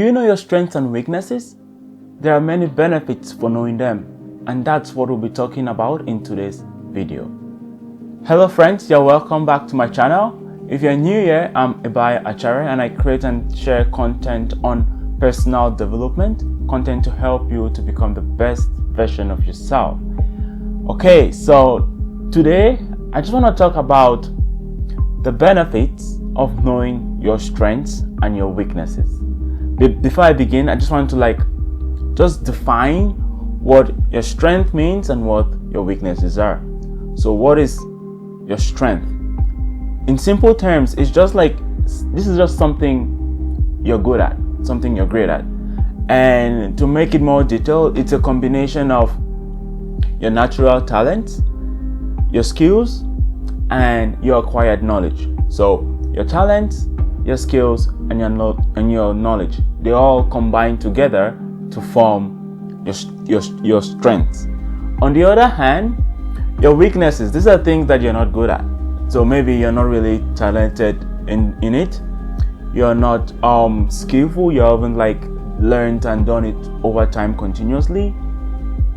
Do you know your strengths and weaknesses? There are many benefits for knowing them, and that's what we'll be talking about in today's video. Hello friends, you're welcome back to my channel. If you're new here, I'm Ibai Acharya and I create and share content on personal development, content to help you to become the best version of yourself. Okay, so today I just want to talk about the benefits of knowing your strengths and your weaknesses. Before I begin, I just want to just define what your strength means and what your weaknesses are. So what is your strength? In simple terms, it's just like this is just something you're good at, something you're great at. And to make it more detailed, it's a combination of your natural talents, your skills, and your acquired knowledge. So your talents, your skills, and your knowledge, they all combine together to form your strengths. On the other hand, your weaknesses, these are things that you're not good at. So maybe you're not really talented in it, you're not skillful, you haven't learned and done it over time continuously,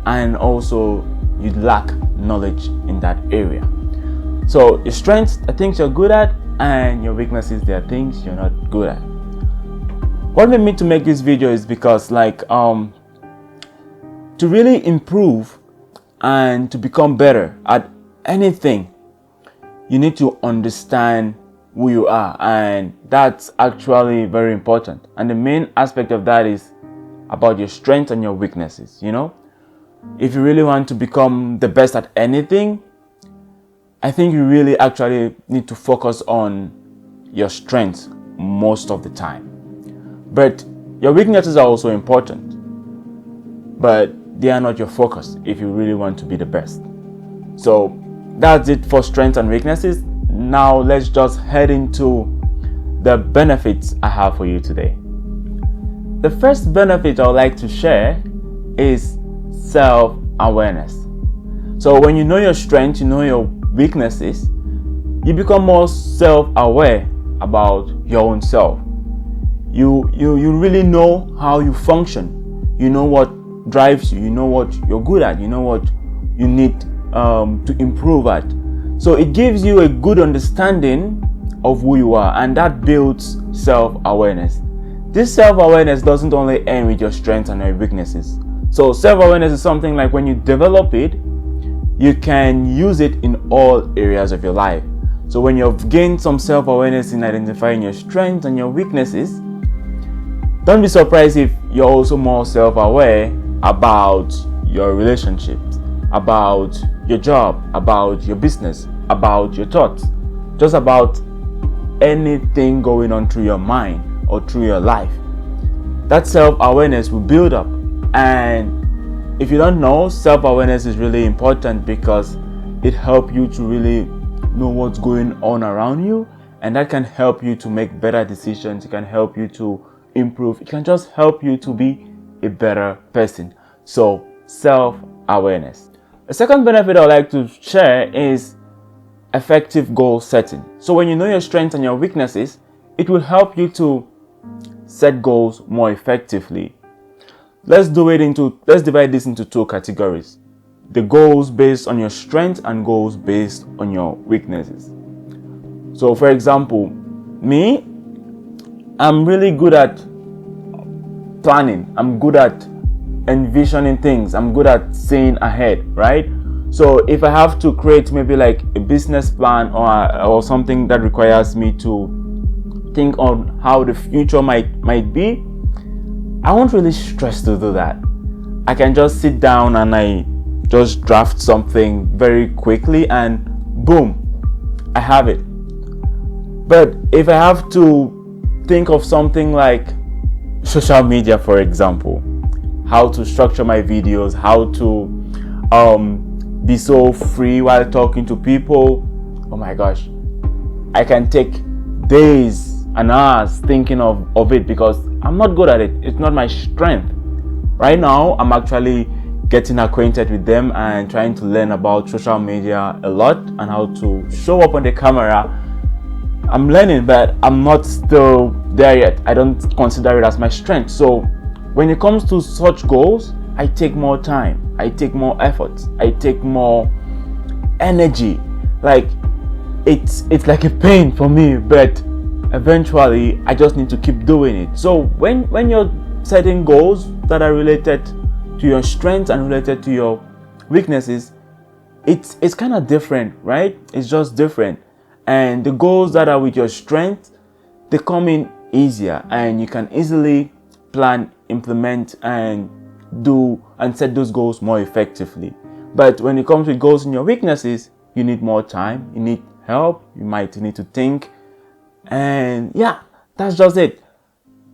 and also you lack knowledge in that area. So your strengths are things you're good at, and your weaknesses, they are things you're not good at. What made me to make this video is because to really improve and to become better at anything, you need to understand who you are, and that's actually very important. And the main aspect of that is about your strengths and your weaknesses. If you really want to become the best at anything, I think you really actually need to focus on your strengths most of the time. But your weaknesses are also important, but they are not your focus if you really want to be the best. So that's it for strengths and weaknesses. Now let's just head into the benefits I have for you today. The first benefit I would like to share is self-awareness. So when you know your strengths, you know your weaknesses, you become more self-aware about your own self. You really know how you function. You know what drives you. You know what you're good at. You know what you need to improve at. So it gives you a good understanding of who you are, and that builds self-awareness. This self-awareness doesn't only end with your strengths and your weaknesses. So self-awareness is something like when you develop it, you can use it in all areas of your life. So when you've gained some self-awareness in identifying your strengths and your weaknesses, don't be surprised if you're also more self-aware about your relationships, about your job, about your business, about your thoughts, just about anything going on through your mind or through your life. That self-awareness will build up. And if you don't know, self-awareness is really important because it helps you to really know what's going on around you, and that can help you to make better decisions. It can help you to improve. It can just help you to be a better person. So self-awareness. The second benefit I'd like to share is effective goal setting. So when you know your strengths and your weaknesses, it will help you to set goals more effectively. Let's divide this into two categories. The goals based on your strengths and goals based on your weaknesses. So for example, me, I'm really good at planning. I'm good at envisioning things. I'm good at seeing ahead, right? So if I have to create maybe a business plan or something that requires me to think on how the future might be, I won't really stress to do that. I can just sit down and I just draft something very quickly and boom, I have it. But if I have to think of something like social media, for example, how to structure my videos, how to be so free while talking to people, oh my gosh, I can take days and hours thinking of it because I'm not good at it. It's not my strength. Right now, I'm actually getting acquainted with them and trying to learn about social media a lot and how to show up on the camera I'm learning, but I'm not still there yet. I don't consider it as my strength. So when it comes to such goals, I take more time, I take more effort, I take more energy. Like it's like a pain for me, but eventually I just need to keep doing it. So when you're setting goals that are related to your strengths and related to your weaknesses, it's kind of different, right? It's just different. And the goals that are with your strength, they come in easier, and you can easily plan, implement, and do and set those goals more effectively. But when it comes to goals in your weaknesses, you need more time, you need help, you might need to think. And yeah, that's just it.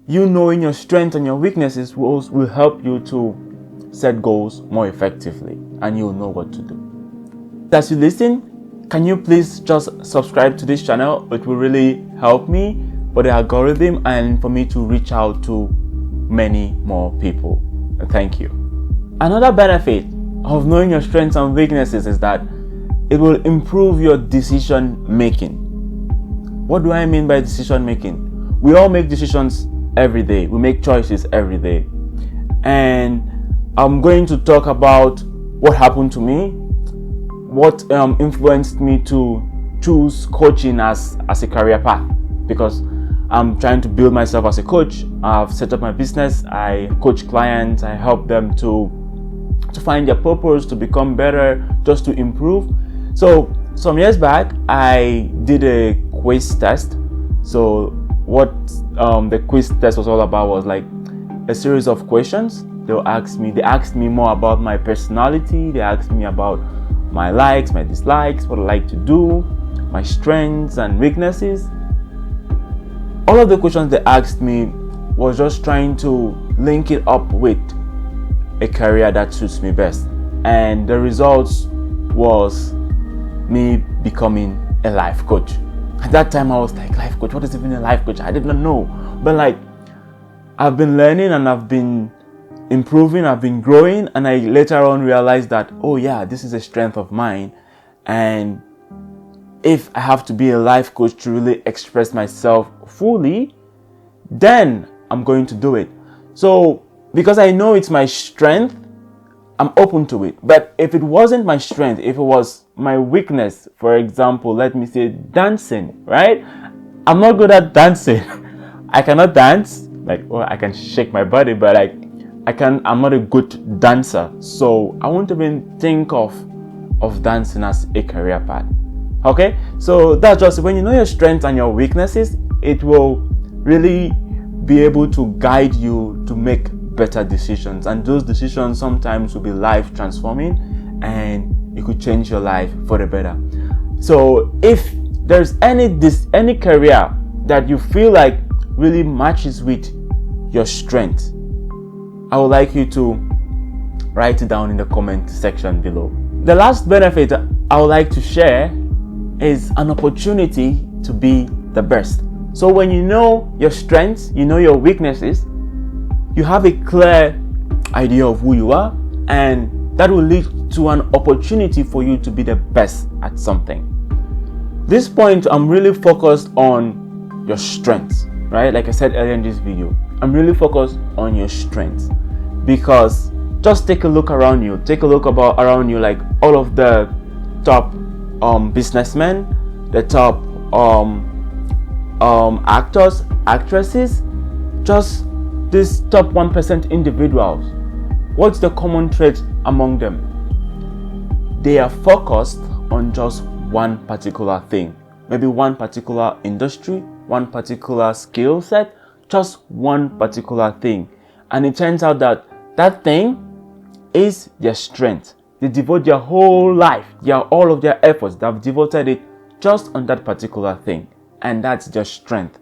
You knowing your strengths and your weaknesses will help you to set goals more effectively, and you'll know what to do. As you listen, can you please just subscribe to this channel? It will really help me for the algorithm and for me to reach out to many more people. Thank you. Another benefit of knowing your strengths and weaknesses is that it will improve your decision making. What do I mean by decision making? We all make decisions every day. We make choices every day. And I'm going to talk about what happened to me, what influenced me to choose coaching as a career path, because I'm trying to build myself as a coach. I've set up my business. I coach clients. I help them to find their purpose, to become better, just to improve. So some years back, I did a quiz test. So what the quiz test was all about was like a series of questions. They asked me more about my personality. They asked me about my likes, my dislikes, what I like to do, my strengths and weaknesses. All of the questions they asked me was just trying to link it up with a career that suits me best. And the results was me becoming a life coach. At that time I was like, life coach, what is even a life coach? I did not know. But like, I've been learning and I've been improving, I've been growing, and I later on realized that, oh yeah, this is a strength of mine. And if I have to be a life coach to really express myself fully, then I'm going to do it. So because I know it's my strength, I'm open to it. But if it wasn't my strength, if it was my weakness, for example, let me say dancing, right? I'm not good at dancing. I cannot dance. Like, well, I can shake my body, but I'm not a good dancer. So I won't even think of dancing as a career path. Okay? So that's just, when you know your strengths and your weaknesses, it will really be able to guide you to make better decisions. And those decisions sometimes will be life transforming, and it could change your life for the better. So if there's any career that you feel like really matches with your strength, I would like you to write it down in the comment section below. The last benefit I would like to share is an opportunity to be the best. So when you know your strengths, you know your weaknesses, you have a clear idea of who you are, and that will lead to an opportunity for you to be the best at something. This point, I'm really focused on your strengths, right? Like I said earlier in this video, I'm really focused on your strengths, because just take a look around you. Take a look around you, like all of the top businessmen, the top actors, actresses, just these top 1% individuals. What's the common trait among them? They are focused on just one particular thing, maybe one particular industry, one particular skill set, just one particular thing. And it turns out that that thing is their strength. They devote their whole life, all of their efforts, they've devoted it just on that particular thing, and that's their strength.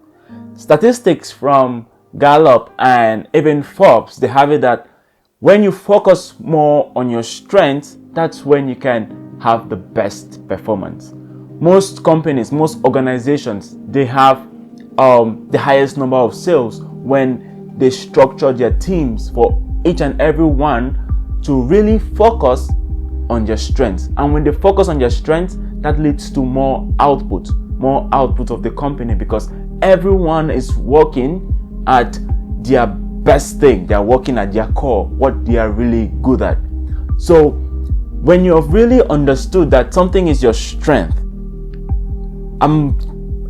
Statistics from Gallup and even Forbes, they have it that when you focus more on your strengths, that's when you can have the best performance. Most companies, most organizations, they have the highest number of sales when they structure their teams for each and every one to really focus on their strengths. And when they focus on their strengths, that leads to more output. more output of the company, because everyone is working at their best thing. They're working at their core, what they are really good at. So when you have really understood that something is your strength, I'm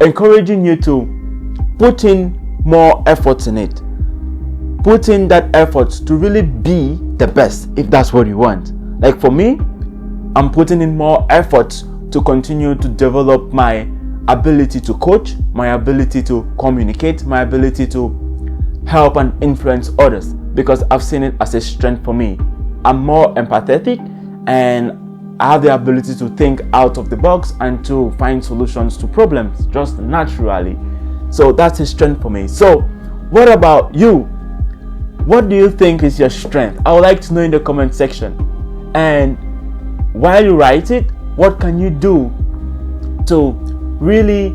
encouraging you to put in more effort in it. Put in that effort to really be the best, if that's what you want. Like for me, I'm putting in more effort to continue to develop my ability to coach, my ability to communicate, my ability to help and influence others, because I've seen it as a strength for me. I'm more empathetic and I have the ability to think out of the box and to find solutions to problems just naturally. So that's a strength for me. So what about you? What do you think is your strength? I would like to know in the comment section. And while you write it, what can you do to really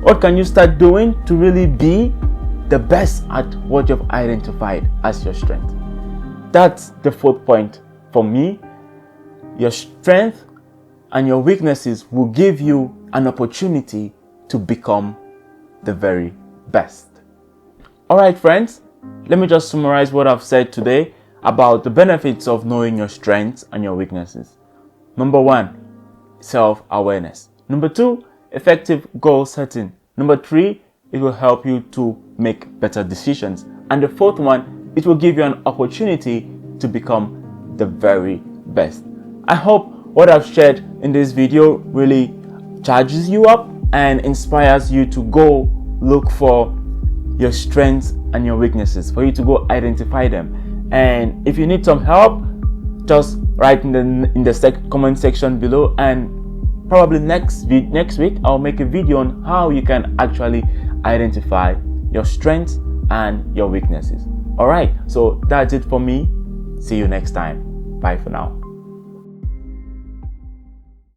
what can you start doing to really be the best at what you've identified as your strength? That's the fourth point for me. Your strength and your weaknesses will give you an opportunity to become the very best. Alright friends, let me just summarize what I've said today about the benefits of knowing your strengths and your weaknesses. Number 1, self-awareness. Number 2, effective goal setting. Number 3, it will help you to make better decisions. And the fourth one, it will give you an opportunity to become the very best. I hope what I've shared in this video really charges you up and inspires you to go look for your strengths and your weaknesses, for you to go identify them. And if you need some help, just write in the comment section below, and probably next week I'll make a video on how you can actually identify your strengths and your weaknesses. Alright, so that's it for me. See you next time. Bye for now.